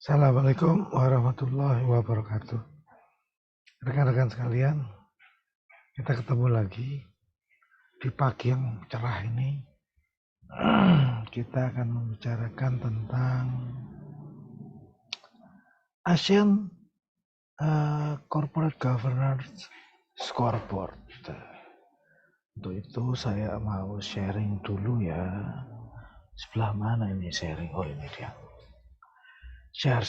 Assalamualaikum warahmatullahi wabarakatuh. Rekan-rekan sekalian, kita ketemu lagi di pagi yang cerah ini. Kita akan membicarakan tentang ASEAN Corporate Governance Scoreboard. Untuk itu saya mau sharing dulu ya. Sebelah mana ini sharing? Oh, ini dia. Share.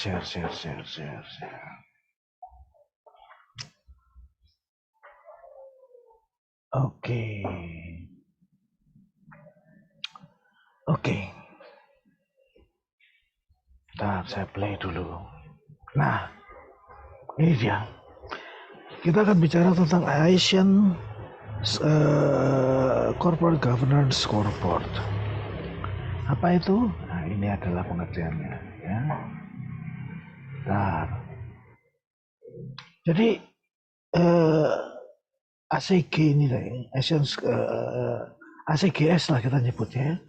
Oke. Bentar, saya play dulu. Nah, ini dia. Kita akan bicara tentang ASEAN Corporate Governance Scoreboard. Apa itu? Nah, ini adalah pengertiannya. Ya. Nah, jadi ACG ini, ACGS lah kita nyebutnya,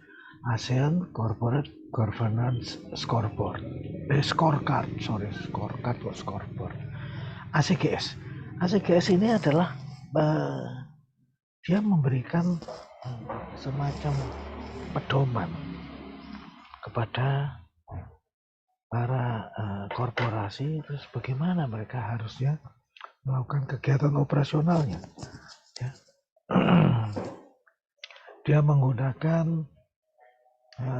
ASEAN Corporate Governance Scoreboard. Scorecard. ACGS. ACGS ini adalah dia memberikan semacam pedoman kepada para korporasi, terus bagaimana mereka harusnya melakukan kegiatan operasionalnya. Ya. Dia menggunakan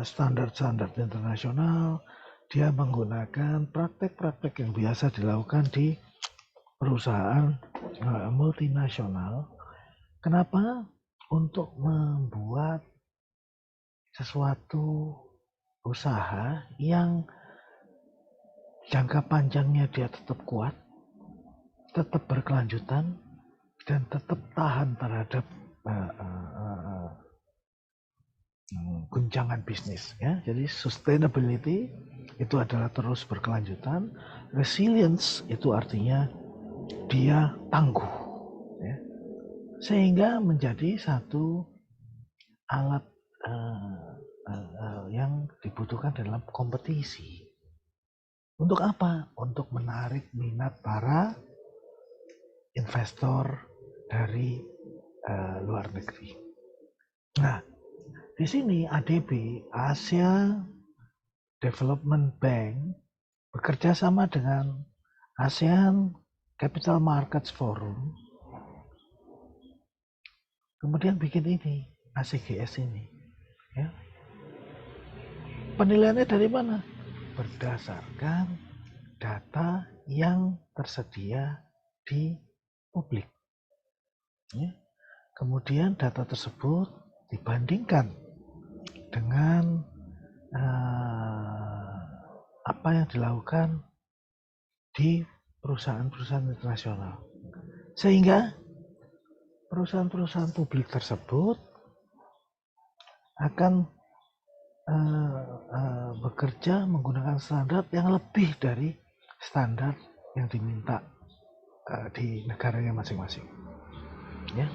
standar-standar internasional, dia menggunakan praktek-praktek yang biasa dilakukan di perusahaan multinasional. Kenapa? Untuk membuat sesuatu usaha yang jangka panjangnya dia tetap kuat, tetap berkelanjutan, dan tetap tahan terhadap guncangan bisnis. Ya. Jadi sustainability itu adalah terus berkelanjutan, resilience itu artinya dia tangguh, ya. Sehingga menjadi satu alat yang dibutuhkan dalam kompetisi. Untuk apa? Untuk menarik minat para investor dari luar negeri. Nah, di sini ADB, Asia Development Bank, bekerja sama dengan ASEAN Capital Markets Forum, kemudian bikin ini, ACGS ini. Ya. Penilaiannya dari mana? Berdasarkan data yang tersedia di publik. Ya. Kemudian data tersebut dibandingkan dengan apa yang dilakukan di perusahaan-perusahaan internasional. Sehingga perusahaan-perusahaan publik tersebut akan bekerja menggunakan standar yang lebih dari standar yang diminta di negaranya masing-masing. Ya.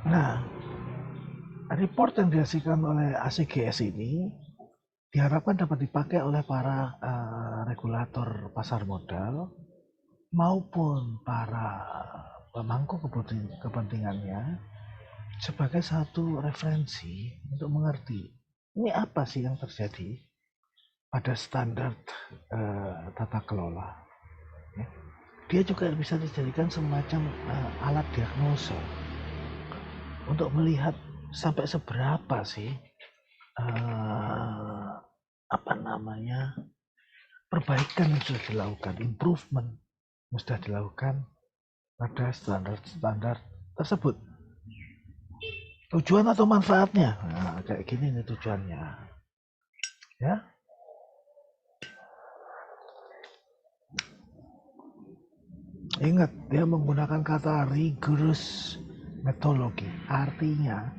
Nah, report yang dihasilkan oleh ACGS ini diharapkan dapat dipakai oleh para regulator pasar modal maupun para pemangku kepentingannya sebagai satu referensi untuk mengerti ini apa sih yang terjadi pada standar tata kelola. Ya. Dia juga bisa dijadikan semacam alat diagnosa untuk melihat sampai seberapa sih perbaikan yang sudah dilakukan, improvement yang sudah dilakukan pada standar-standar tersebut. Tujuan atau manfaatnya? Nah, kayak gini nih tujuannya. Ya. Ingat, dia menggunakan kata rigorous metodologi. Artinya,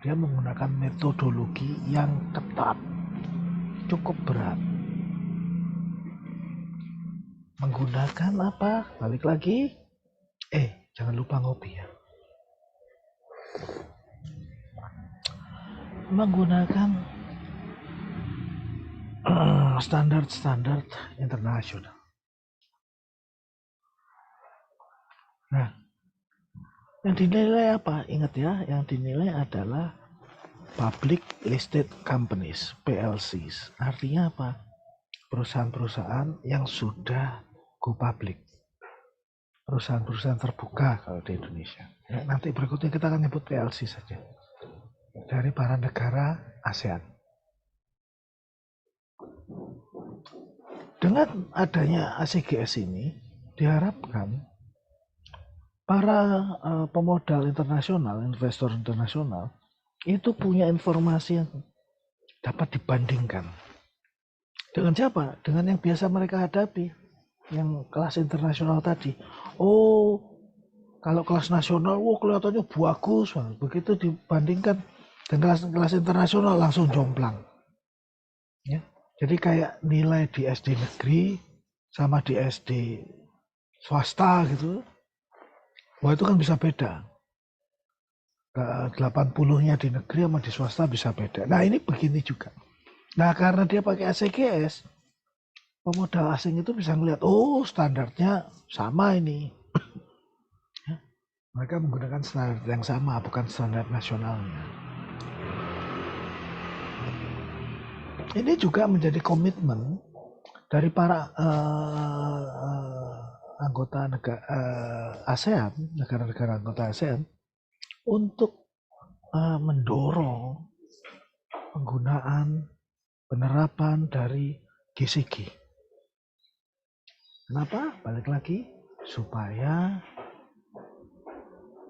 dia menggunakan metodologi yang ketat, cukup berat. Menggunakan apa? Balik lagi. Jangan lupa ngopi ya. Menggunakan standar-standar internasional. Nah, yang dinilai apa? Ingat ya, yang dinilai adalah Public Listed Companies, PLCs. Artinya apa? Perusahaan-perusahaan yang sudah go public. Perusahaan-perusahaan terbuka kalau di Indonesia. Ya, nanti berikutnya kita akan nyebut PLC saja. Dari para negara ASEAN. Dengan adanya ACGS ini, diharapkan para pemodal internasional, investor internasional, itu punya informasi yang dapat dibandingkan. Dengan siapa? Dengan yang biasa mereka hadapi. Yang kelas internasional tadi. Oh, kalau kelas nasional, kelihatannya bagus. Begitu dibandingkan dengan kelas internasional langsung jomplang. Ya. Jadi kayak nilai di SD negeri sama di SD swasta gitu. Wah, itu kan bisa beda. 80-nya di negeri sama di swasta bisa beda. Nah, ini begini juga. Nah, karena dia pakai ACGS, pemodal asing itu bisa melihat, oh standarnya sama ini. Ya, mereka menggunakan standar yang sama, bukan standar nasionalnya. Ini juga menjadi komitmen dari para anggota ASEAN, negara-negara anggota ASEAN, untuk mendorong penggunaan penerapan dari GCG. Kenapa? Balik lagi, supaya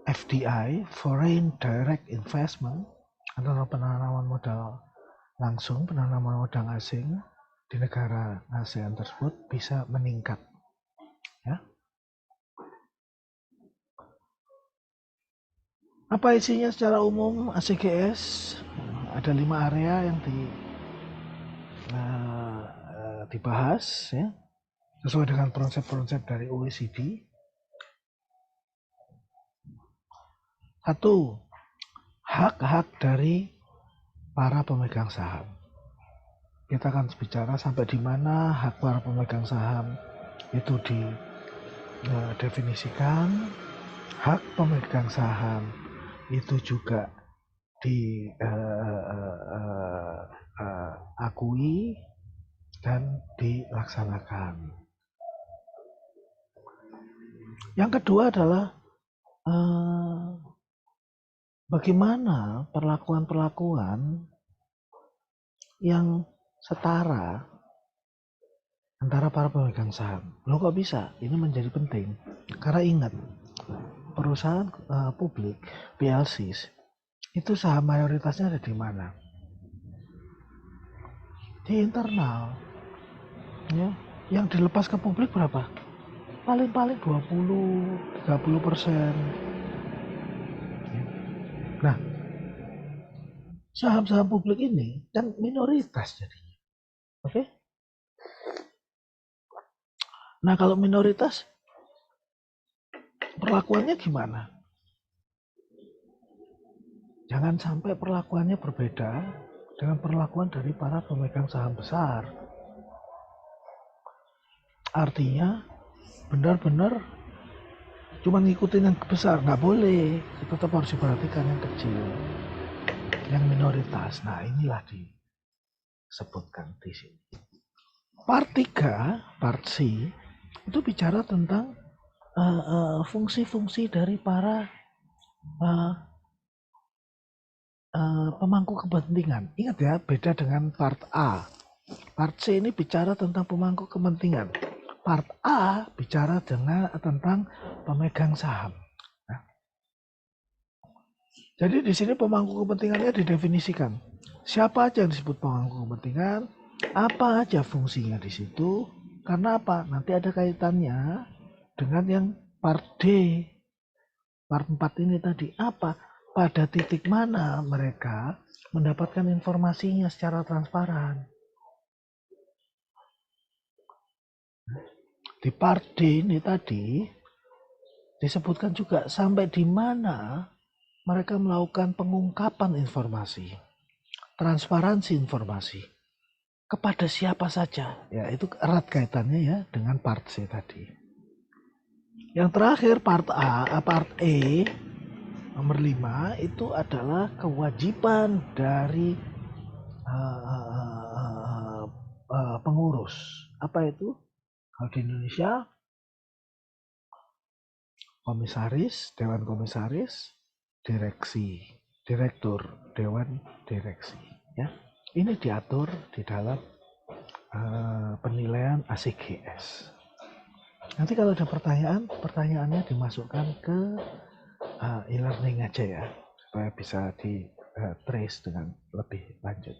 FDI, Foreign Direct Investment, atau penanaman modal langsung, penanaman modal asing di negara ASEAN tersebut bisa meningkat. Ya. Apa isinya secara umum ACGS? Ada 5 area yang dibahas, ya, sesuai dengan konsep-konsep dari OECD. 1. Hak-hak dari para pemegang saham. Kita akan bicara sampai di mana hak para pemegang saham itu didefinisikan. Hak pemegang saham itu juga diakui dan dilaksanakan. Yang kedua adalah bagaimana perlakuan-perlakuan yang setara antara para pemegang saham. Loh, kok bisa? Ini menjadi penting. Karena ingat, perusahaan publik, PLCs, itu saham mayoritasnya ada di mana? Di internal. Ya, yang dilepas ke publik berapa? Paling-paling 20-30%. Nah, saham-saham publik ini kan minoritas jadinya. Oke? Nah, kalau minoritas, perlakuannya gimana? Jangan sampai perlakuannya berbeda dengan perlakuan dari para pemegang saham besar. Artinya, benar-benar cuma ngikutin yang besar, nggak boleh. Tetap harus diperhatikan yang kecil, yang minoritas. Nah, inilah disebutkan di sini. Part 3, part C, itu bicara tentang fungsi-fungsi dari para pemangku kepentingan. Ingat ya, beda dengan part A. Part C ini bicara tentang pemangku kepentingan. Part A bicara tentang pemegang saham. Nah, jadi di sini pemangku kepentingannya didefinisikan. Siapa aja yang disebut pemangku kepentingan, apa aja fungsinya di situ, karena apa? Nanti ada kaitannya dengan yang part D. Part 4 ini tadi apa? Pada titik mana mereka mendapatkan informasinya secara transparan. Di part D ini tadi disebutkan juga sampai di mana mereka melakukan pengungkapan informasi, transparansi informasi. kepada siapa saja. Ya, itu erat kaitannya ya dengan part C tadi. Yang terakhir part E nomor 5 itu adalah kewajiban dari pengurus. Apa itu? Kalau di Indonesia komisaris, dewan komisaris, direksi, direktur, dewan direksi. Ya, ini diatur di dalam penilaian ACGS. Nanti kalau ada pertanyaan, pertanyaannya dimasukkan ke e-learning aja ya, supaya bisa di trace dengan lebih lanjut.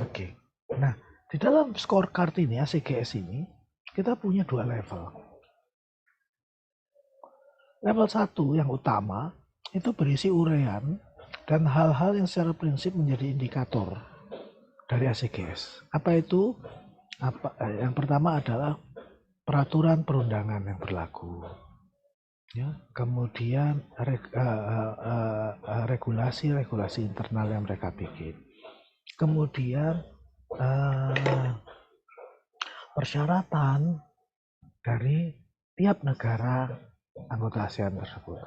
Oke. Nah, di dalam scorecard ini, ACGS ini, kita punya 2 level. Level 1 yang utama, itu berisi uraian dan hal-hal yang secara prinsip menjadi indikator dari ACGS. Apa itu? Yang pertama adalah peraturan perundangan yang berlaku. Ya, kemudian regulasi-regulasi internal yang mereka bikin. Kemudian persyaratan dari tiap negara anggota ASEAN tersebut.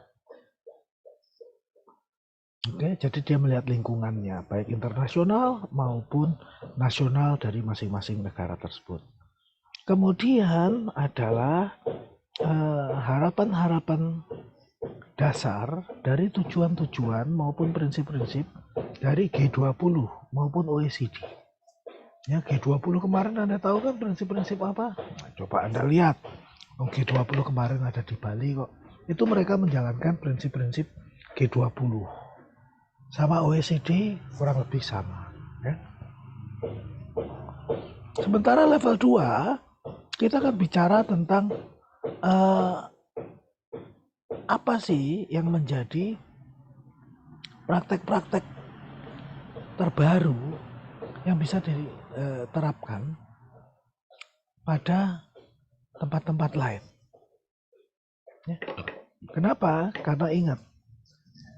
Oke, jadi dia melihat lingkungannya, baik internasional maupun nasional dari masing-masing negara tersebut. Kemudian adalah harapan-harapan dasar dari tujuan-tujuan maupun prinsip-prinsip dari G20 maupun OECD. Ya, G20 kemarin Anda tahu kan prinsip-prinsip apa? Nah, coba Anda lihat. G20 kemarin ada di Bali kok. Itu mereka menjalankan prinsip-prinsip G20. Sama OECD kurang lebih sama. Ya. Sementara level 2, kita akan bicara tentang apa sih yang menjadi praktek-praktek terbaru yang bisa diterapkan pada tempat-tempat lain. Ya. Kenapa? Karena ingat,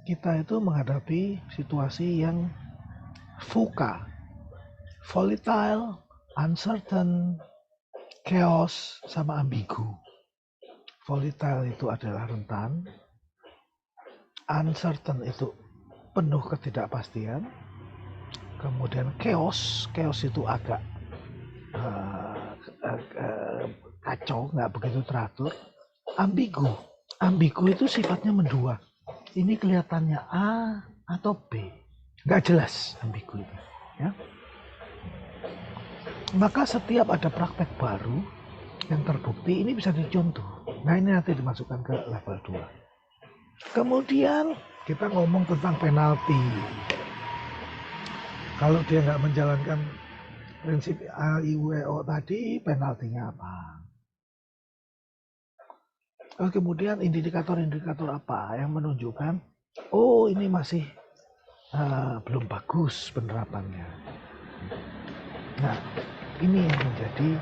kita itu menghadapi situasi yang VUCA, volatile, uncertain, chaos, sama ambigu. Volatile itu adalah rentan, uncertain itu penuh ketidakpastian, kemudian chaos itu agak kacau, nggak begitu teratur. Ambigu itu sifatnya mendua. Ini kelihatannya A atau B, nggak jelas ambigu itu. Ya. Maka setiap ada praktek baru yang terbukti, ini bisa dicontoh. Nah, ini nanti dimasukkan ke level 2. Kemudian kita ngomong tentang penalti. Kalau dia nggak menjalankan prinsip AIUEO tadi, penaltinya apa? Kemudian indikator-indikator apa yang menunjukkan, oh ini masih belum bagus penerapannya. Nah, ini yang menjadi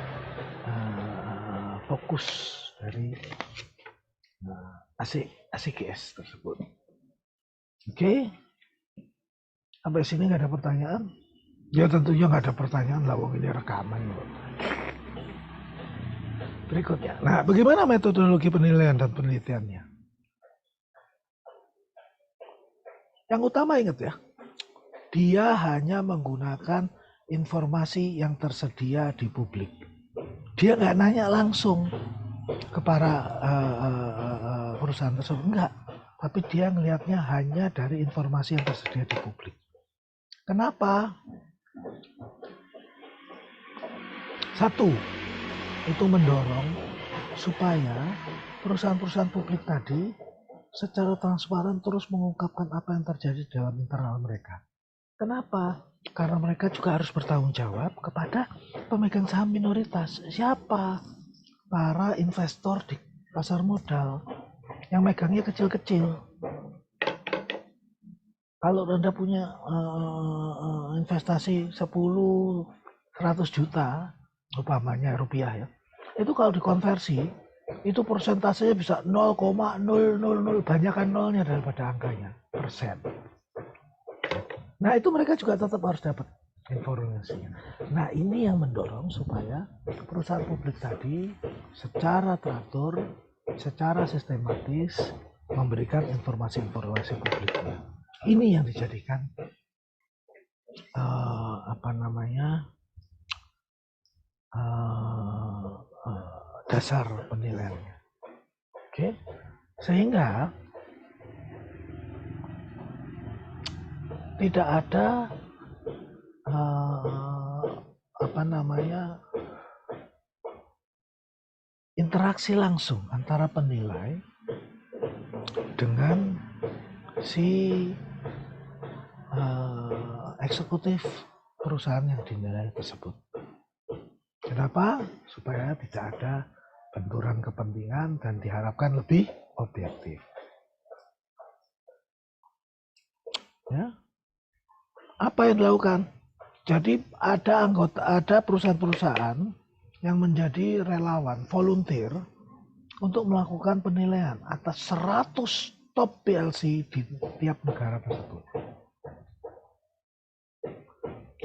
fokus dari ACGS tersebut. Oke, sampai sini nggak ada pertanyaan? Ya tentunya nggak ada pertanyaan lah, wong ini rekaman loh. Berikutnya, nah bagaimana metodologi penilaian dan penelitiannya? Yang utama ingat ya, dia hanya menggunakan informasi yang tersedia di publik. Dia nggak nanya langsung ke para perusahaan tersebut, enggak. Tapi dia ngelihatnya hanya dari informasi yang tersedia di publik. Kenapa? Satu, itu mendorong supaya perusahaan-perusahaan publik tadi secara transparan terus mengungkapkan apa yang terjadi dalam internal mereka. Kenapa? Karena mereka juga harus bertanggung jawab kepada pemegang saham minoritas. Siapa? Para investor di pasar modal yang megangnya kecil-kecil. Kalau Anda punya investasi 10-100 juta, umpamanya rupiah ya, itu kalau dikonversi, itu persentasenya bisa 0,000, banyakan nolnya daripada angkanya, persen. Nah itu mereka juga tetap harus dapat. informasinya. Nah, ini yang mendorong supaya perusahaan publik tadi secara teratur, secara sistematis memberikan informasi-informasi publiknya. Ini yang dijadikan dasar penilaiannya. Oke, sehingga tidak ada interaksi langsung antara penilai dengan si eksekutif perusahaan yang dinilai tersebut. Kenapa? Supaya tidak ada benturan kepentingan dan diharapkan lebih objektif. Ya. Apa yang dilakukan? Jadi ada perusahaan-perusahaan yang menjadi relawan, volunteer untuk melakukan penilaian atas 100 top PLC di tiap negara tersebut.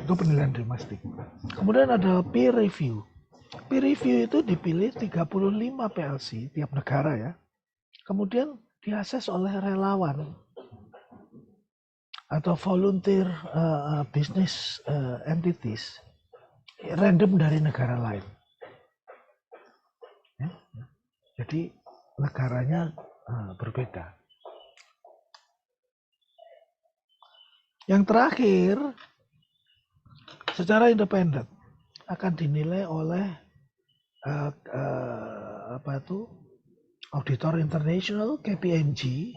Itu penilaian domestik. Kemudian ada peer review. Peer review itu dipilih 35 PLC tiap negara ya. Kemudian diakses oleh relawan atau volunteer business entities random dari negara lain. Ya. Jadi negaranya berbeda. Yang terakhir, secara independen akan dinilai oleh auditor internasional KPMG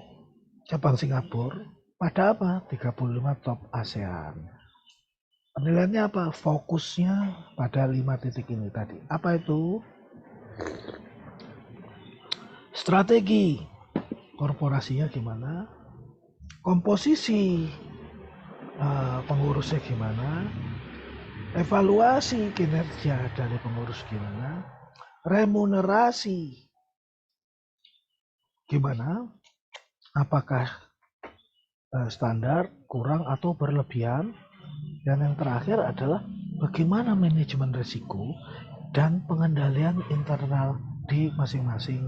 cabang Singapura pada apa? 35 top ASEAN. Penilaiannya apa? Fokusnya pada 5 titik ini tadi. Apa itu? Strategi korporasinya gimana? Komposisi pengurusnya gimana? Evaluasi kinerja dari pengurus gimana? Remunerasi gimana? Apakah standar, kurang atau berlebihan? Dan yang terakhir adalah bagaimana manajemen risiko dan pengendalian internal di masing-masing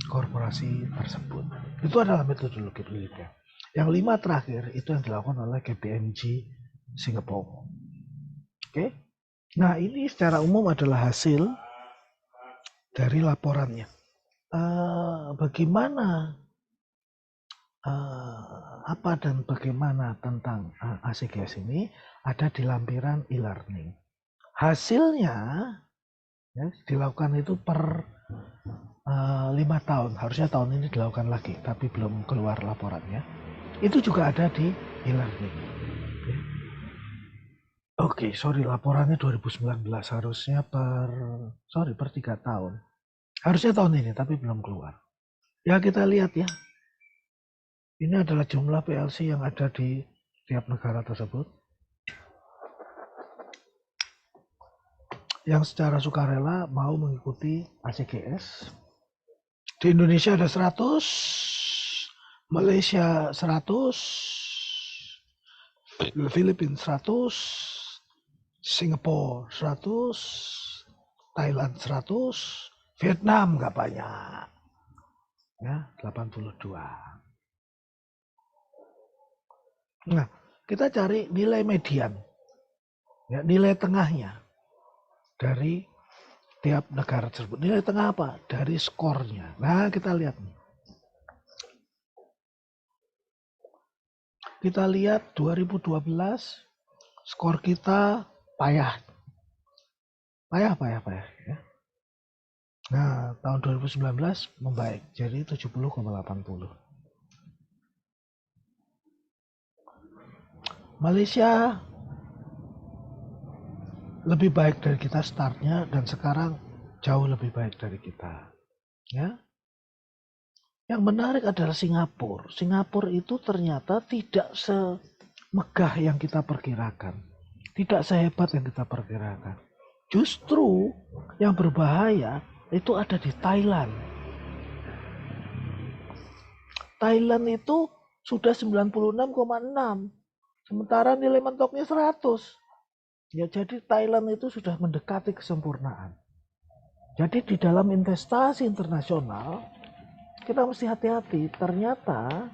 korporasi tersebut. Itu adalah metodologi penelitian. Yang 5 terakhir itu yang dilakukan oleh KPMG Singapura. Oke. Nah, ini secara umum adalah hasil dari laporannya. Bagaimana apa dan bagaimana tentang ACGS ini ada di lampiran e-learning. Hasilnya ya, dilakukan itu per 5 tahun. Harusnya tahun ini dilakukan lagi, tapi belum keluar laporannya. Itu juga ada di e-learning. Oke, laporannya 2019. Harusnya per 3 tahun. Harusnya tahun ini, tapi belum keluar. Ya, kita lihat ya. Ini adalah jumlah PLC yang ada di tiap negara tersebut. Yang secara sukarela mau mengikuti ACGS. Di Indonesia ada 100, Malaysia 100, Filipina 100, Singapura 100, Thailand 100, Vietnam nggak banyak. Ya, 82. Nah, kita cari nilai median. Ya, nilai tengahnya dari tiap negara tersebut. Nilai tengah apa? Dari skornya. Nah, kita lihat nih. Kita lihat 2012 skor kita payah. Payah ya. Nah, tahun 2019 membaik jadi 70,80. Malaysia lebih baik dari kita startnya dan sekarang jauh lebih baik dari kita. Ya. Yang menarik adalah Singapura. Singapura itu ternyata tidak semegah yang kita perkirakan. Tidak sehebat yang kita perkirakan. Justru yang berbahaya itu ada di Thailand. Thailand itu sudah 96,6. Sementara nilai mentoknya 100. Ya, jadi Thailand itu sudah mendekati kesempurnaan. Jadi di dalam investasi internasional kita mesti hati-hati. Ternyata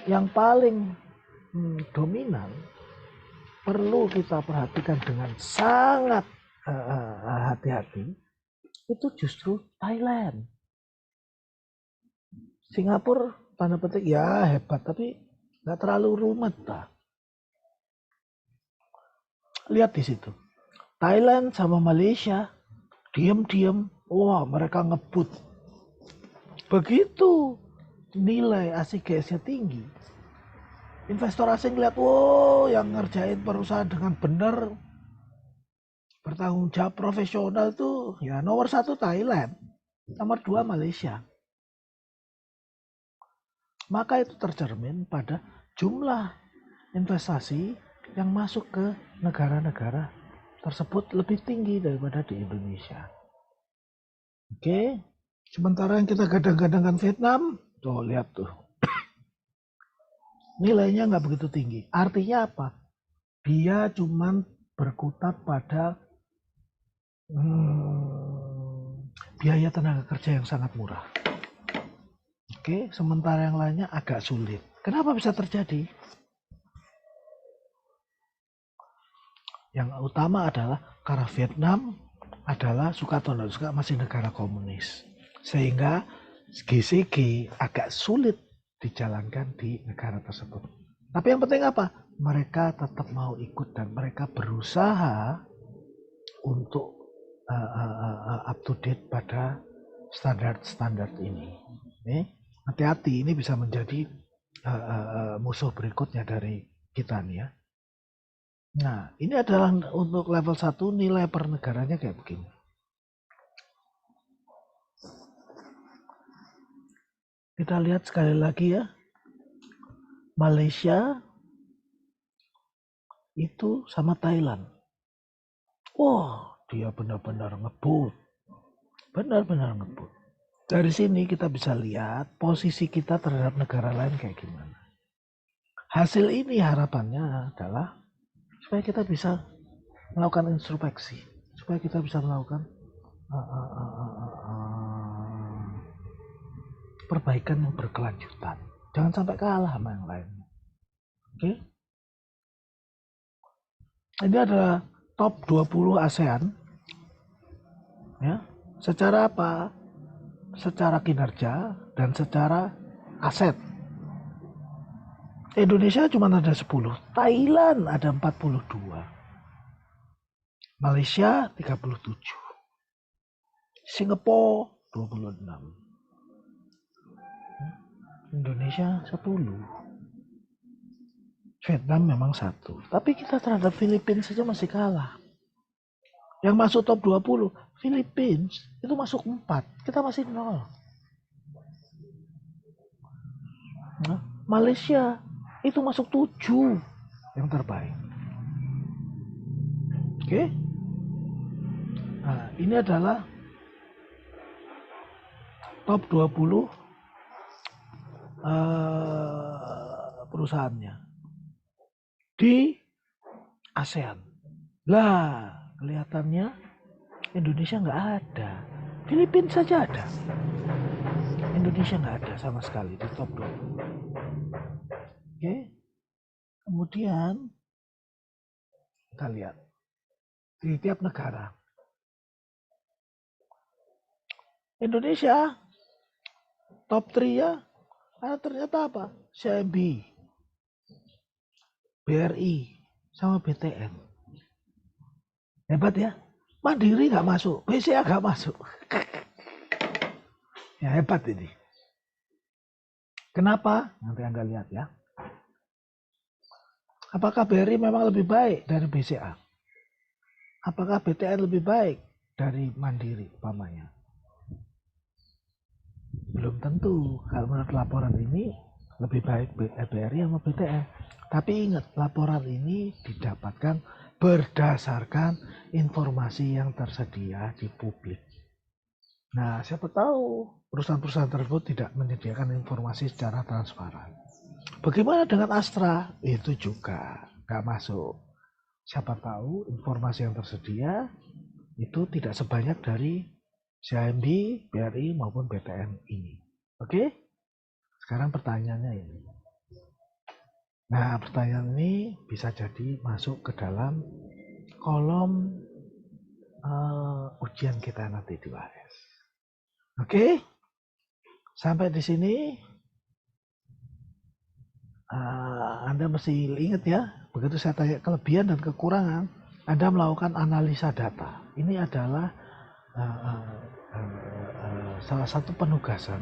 yang paling dominan perlu kita perhatikan dengan sangat hati-hati itu justru Thailand. Singapura tanda petik ya hebat, tapi nggak terlalu rumit lah. Lihat di situ, Thailand sama Malaysia diam-diam, wah mereka ngebut. Begitu nilai ASIGS-nya tinggi, investor asing lihat, wow yang ngerjain perusahaan dengan benar, bertanggung jawab profesional tuh ya nomor 1 Thailand, nomor 2 Malaysia. Maka itu tercermin pada jumlah investasi yang masuk ke negara-negara tersebut lebih tinggi daripada di Indonesia. Oke, sementara yang kita gadang-gadangkan Vietnam, tuh lihat tuh, nilainya nggak begitu tinggi. Artinya apa? Dia cuman berkutat pada biaya tenaga kerja yang sangat murah. Oke, sementara yang lainnya agak sulit. Kenapa bisa terjadi? Yang utama adalah karena Vietnam adalah suka atau tidak suka masih negara komunis. Sehingga GCG agak sulit dijalankan di negara tersebut. Tapi yang penting apa? Mereka tetap mau ikut dan mereka berusaha untuk up to date pada standar-standar ini. Hati-hati, ini bisa menjadi musuh berikutnya dari kita nih ya. Nah, ini adalah untuk level 1 nilai per negaranya kayak begini. Kita lihat sekali lagi ya. Malaysia itu sama Thailand. Wah, dia benar-benar ngebut. Benar-benar ngebut. Dari sini kita bisa lihat posisi kita terhadap negara lain kayak gimana. Hasil ini harapannya adalah supaya kita bisa melakukan introspeksi, supaya kita bisa melakukan perbaikan yang berkelanjutan. Jangan sampai kalah sama yang lain. Oke? Ini adalah top 20 ASEAN. Ya. Secara apa? Secara kinerja dan secara aset. Indonesia cuma ada 10, Thailand ada 42, Malaysia 37, Singapura 26, Indonesia 10, Vietnam memang 1, tapi kita terhadap Filipina saja masih kalah. Yang masuk top 20, Filipina itu masuk 4, kita masih 0. Nah, Malaysia itu masuk 7 yang terbaik. Oke? Nah, ini adalah top 20 perusahaannya di ASEAN. Lah, kelihatannya Indonesia nggak ada. Filipina saja ada. Indonesia nggak ada sama sekali di top 20. Oke. Kemudian kita lihat di tiap negara. Indonesia top 3 ya. Ternyata apa? CIMB, BRI, sama BTN. Hebat ya. Mandiri nggak masuk, BCA nggak masuk. Ya hebat ini. Kenapa? Nanti Anda lihat ya. Apakah BRI memang lebih baik dari BCA? Apakah BTN lebih baik dari Mandiri umpamanya? Belum tentu. Kalau menurut laporan ini lebih baik BRI sama BTN. Tapi ingat, laporan ini didapatkan berdasarkan informasi yang tersedia di publik. Nah, siapa tahu perusahaan-perusahaan tersebut tidak menyediakan informasi secara transparan. Bagaimana dengan Astra? Itu juga nggak masuk. Siapa tahu informasi yang tersedia itu tidak sebanyak dari CIMB, BRI maupun BTN ini. Oke? Sekarang pertanyaannya ini. Nah, pertanyaan ini bisa jadi masuk ke dalam kolom ujian kita nanti di UAS. Oke? Sampai di sini Anda mesti ingat ya, begitu saya tanya kelebihan dan kekurangan, Anda melakukan analisa data. Ini adalah salah satu penugasan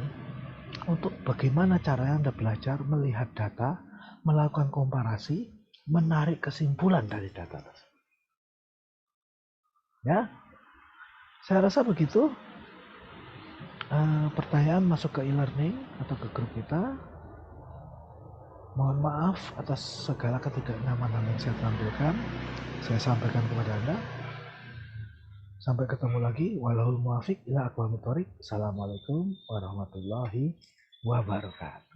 untuk bagaimana cara Anda belajar melihat data, melakukan komparasi, menarik kesimpulan dari data tersebut. Ya, saya rasa begitu. Pertanyaan masuk ke e-learning atau ke grup kita. Mohon maaf atas segala ketidaknyamanan yang saya tampilkan. Saya sampaikan kepada Anda. Sampai ketemu lagi. Wallahul muwaffiq ila aqwamit thoriq. Assalamualaikum warahmatullahi wabarakatuh.